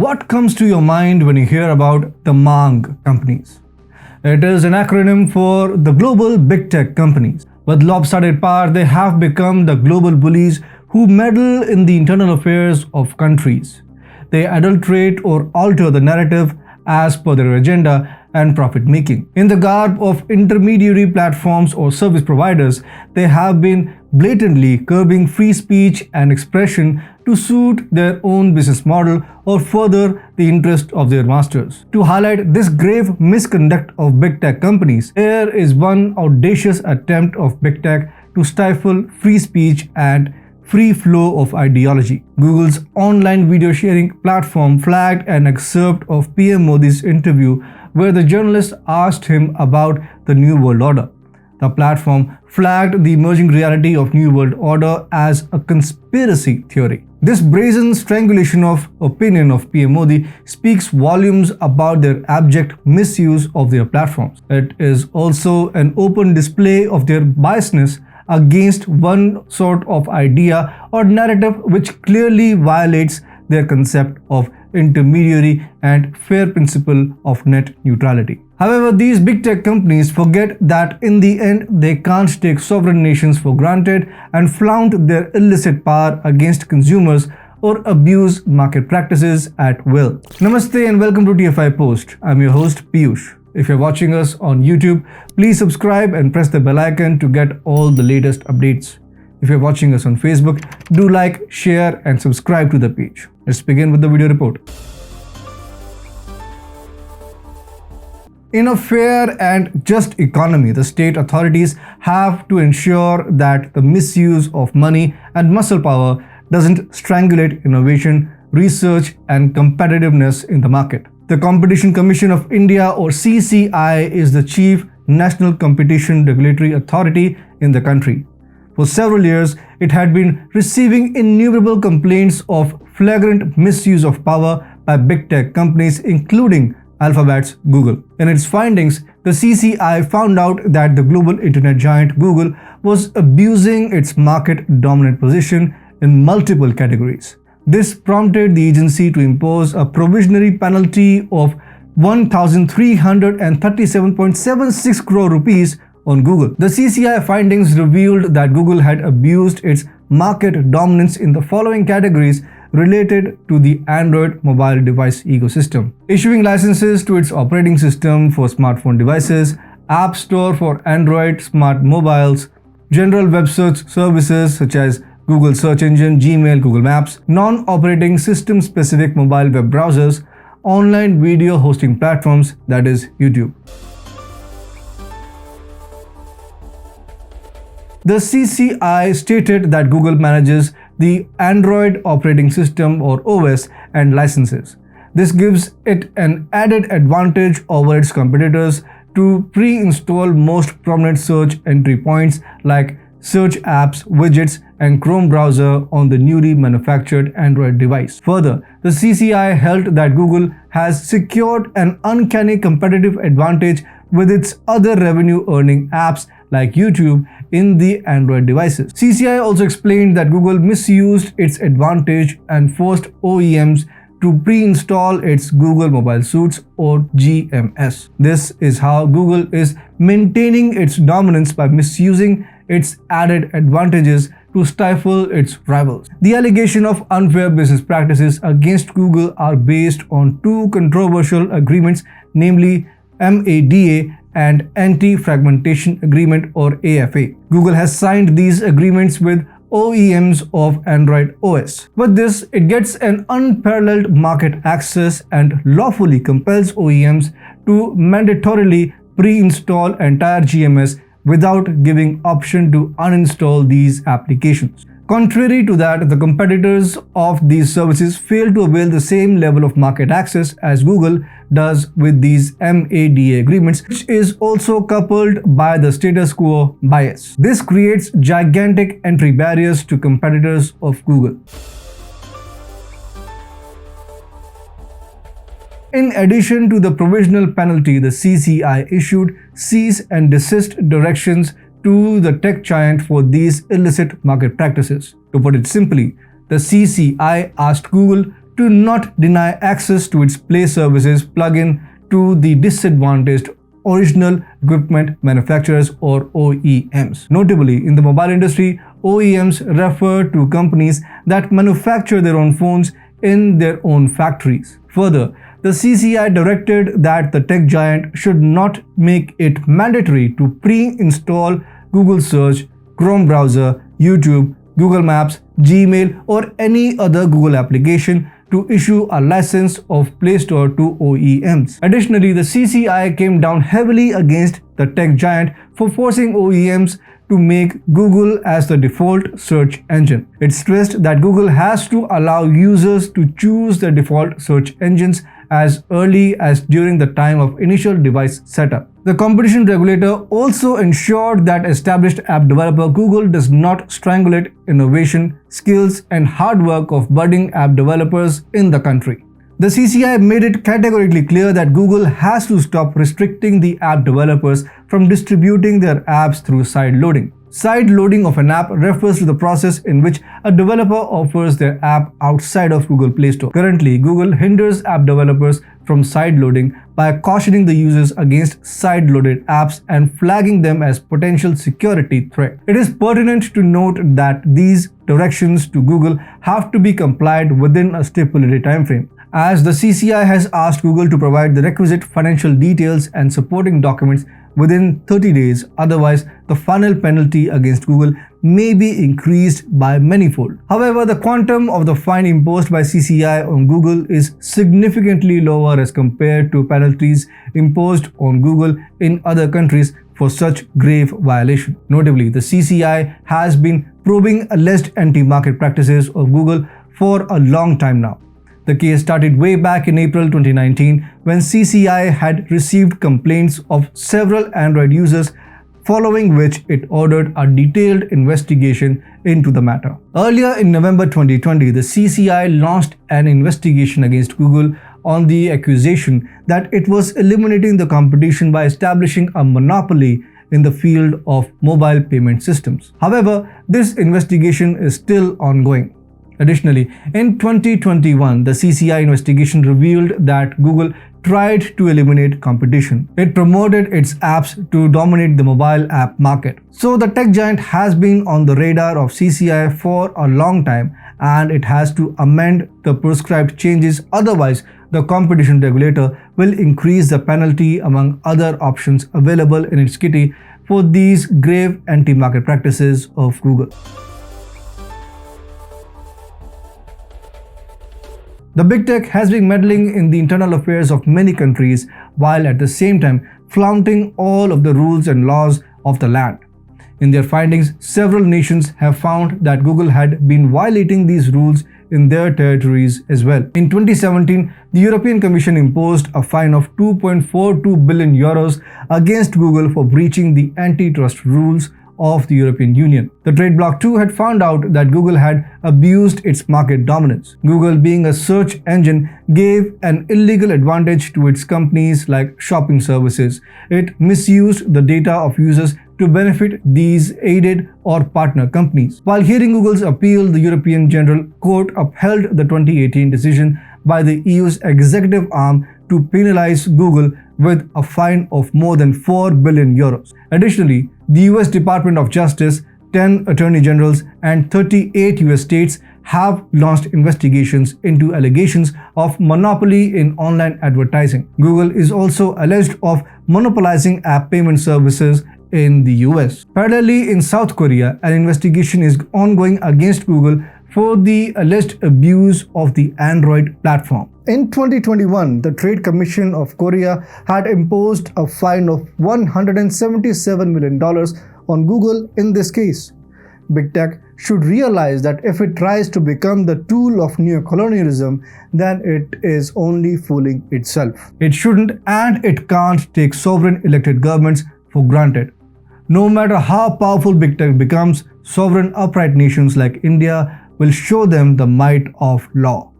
What comes to your mind when you hear about the MANG companies? It is an acronym for the global big tech companies. With lopsided power, they have become the global bullies who meddle in the internal affairs of countries. They adulterate or alter the narrative as per their agenda and profit making. In the garb of intermediary platforms or service providers, they have been blatantly curbing free speech and expression to suit their own business model or further the interest of their masters. To highlight this grave misconduct of big tech companies, here is one audacious attempt of big tech to stifle free speech and free flow of ideology. Google's online video sharing platform flagged an excerpt of PM Modi's interview where the journalist asked him about the New World Order. The platform flagged the emerging reality of New World Order as a conspiracy theory. This brazen strangulation of opinion of PM Modi speaks volumes about their abject misuse of their platforms. It is also an open display of their biasness against one sort of idea or narrative which clearly violates their concept of intermediary and fair principle of net neutrality. However, these big tech companies forget that in the end they can't take sovereign nations for granted and flaunt their illicit power against consumers or abuse market practices at will. Namaste and welcome to TFIPost. I'm your host Piyush. If you're watching us on YouTube, please subscribe and press the bell icon to get all the latest updates. If you're watching us on Facebook, do like, share and subscribe to the page. Let's begin with the video report. In a fair and just economy, the state authorities have to ensure that the misuse of money and muscle power doesn't strangulate innovation, research and competitiveness in the market. The Competition Commission of India or CCI is the chief national competition regulatory authority in the country. For several years, it had been receiving innumerable complaints of flagrant misuse of power by big tech companies including Alphabet's Google. In its findings, the CCI found out that the global internet giant Google was abusing its market dominant position in multiple categories. This prompted the agency to impose a provisionary penalty of 1,337.76 crore rupees on Google. The CCI findings revealed that Google had abused its market dominance in the following categories related to the Android mobile device ecosystem: issuing licenses to its operating system for smartphone devices, App Store for Android smart mobiles, general web search services such as Google Search Engine, Gmail, Google Maps, non-operating system-specific mobile web browsers, online video hosting platforms, that is YouTube. The CCI stated that Google manages the Android operating system or OS and licenses. This gives it an added advantage over its competitors to pre-install most prominent search entry points like search apps, widgets, and Chrome browser on the newly manufactured Android device. Further, the CCI held that Google has secured an uncanny competitive advantage with its other revenue-earning apps like YouTube in the Android devices. CCI also explained that Google misused its advantage and forced OEMs to pre-install its Google Mobile Suites or GMS. This is how Google is maintaining its dominance by misusing its added advantages to stifle its rivals. The allegation of unfair business practices against Google are based on two controversial agreements, namely MADA and Anti-Fragmentation Agreement or AFA. Google has signed these agreements with OEMs of Android OS. With this, it gets an unparalleled market access and lawfully compels OEMs to mandatorily pre-install entire GMS without giving option to uninstall these applications. Contrary to that, the competitors of these services fail to avail the same level of market access as Google does with these MADA agreements, which is also coupled by the status quo bias. This creates gigantic entry barriers to competitors of Google. In addition to the provisional penalty, the CCI issued cease and desist directions to the tech giant for these illicit market practices. To put it simply, the CCI asked Google to not deny access to its Play services plugin to the disadvantaged original equipment manufacturers or OEMs. Notably, in the mobile industry, OEMs refer to companies that manufacture their own phones in their own factories. Further, the CCI directed that the tech giant should not make it mandatory to pre-install Google Search, Chrome browser, YouTube, Google Maps, Gmail, or any other Google application to issue a license of Play Store to OEMs. Additionally, the CCI came down heavily against the tech giant for forcing OEMs to make Google as the default search engine. It stressed that Google has to allow users to choose the default search engines as early as during the time of initial device setup. The competition regulator also ensured that established app developer Google does not strangulate innovation, skills, and hard work of budding app developers in the country. The CCI made it categorically clear that Google has to stop restricting the app developers from distributing their apps through side loading. Side loading of an app refers to the process in which a developer offers their app outside of Google Play Store. Currently, Google hinders app developers from side loading by cautioning the users against side-loaded apps and flagging them as potential security threat. It is pertinent to note that these directions to Google have to be complied within a stipulated timeframe, as the CCI has asked Google to provide the requisite financial details and supporting documents within 30 days, otherwise the final penalty against Google may be increased by manyfold. However, the quantum of the fine imposed by CCI on Google is significantly lower as compared to penalties imposed on Google in other countries for such grave violation. Notably, the CCI has been probing alleged anti-market practices of Google for a long time now. The case started way back in April 2019 when CCI had received complaints of several Android users, following which it ordered a detailed investigation into the matter. Earlier in November 2020, the CCI launched an investigation against Google on the accusation that it was eliminating the competition by establishing a monopoly in the field of mobile payment systems. However, this investigation is still ongoing. Additionally, in 2021, the CCI investigation revealed that Google tried to eliminate competition. It promoted its apps to dominate the mobile app market. So the tech giant has been on the radar of CCI for a long time, and it has to amend the prescribed changes, otherwise the competition regulator will increase the penalty among other options available in its kitty for these grave anti-market practices of Google. The big tech has been meddling in the internal affairs of many countries while at the same time flaunting all of the rules and laws of the land. In their findings, several nations have found that Google had been violating these rules in their territories as well. In 2017, the European Commission imposed a fine of 2.42 billion euros against Google for breaching the antitrust rules of the European Union. The trade bloc too had found out that Google had abused its market dominance. Google, being a search engine, gave an illegal advantage to its companies like shopping services. It misused the data of users to benefit these aided or partner companies. While hearing Google's appeal, the European General Court upheld the 2018 decision by the EU's executive arm to penalize Google with a fine of more than 4 billion euros. Additionally, the US Department of Justice, 10 attorney generals, and 38 US states have launched investigations into allegations of monopoly in online advertising. Google is also alleged of monopolizing app payment services in the US. Parallelly, in South Korea, an investigation is ongoing against Google for the alleged abuse of the Android platform. In 2021, the Trade Commission of Korea had imposed a fine of $177 million on Google in this case. Big Tech should realize that if it tries to become the tool of neocolonialism, then it is only fooling itself. It shouldn't and it can't take sovereign elected governments for granted. No matter how powerful Big Tech becomes, sovereign upright nations like India will show them the might of law.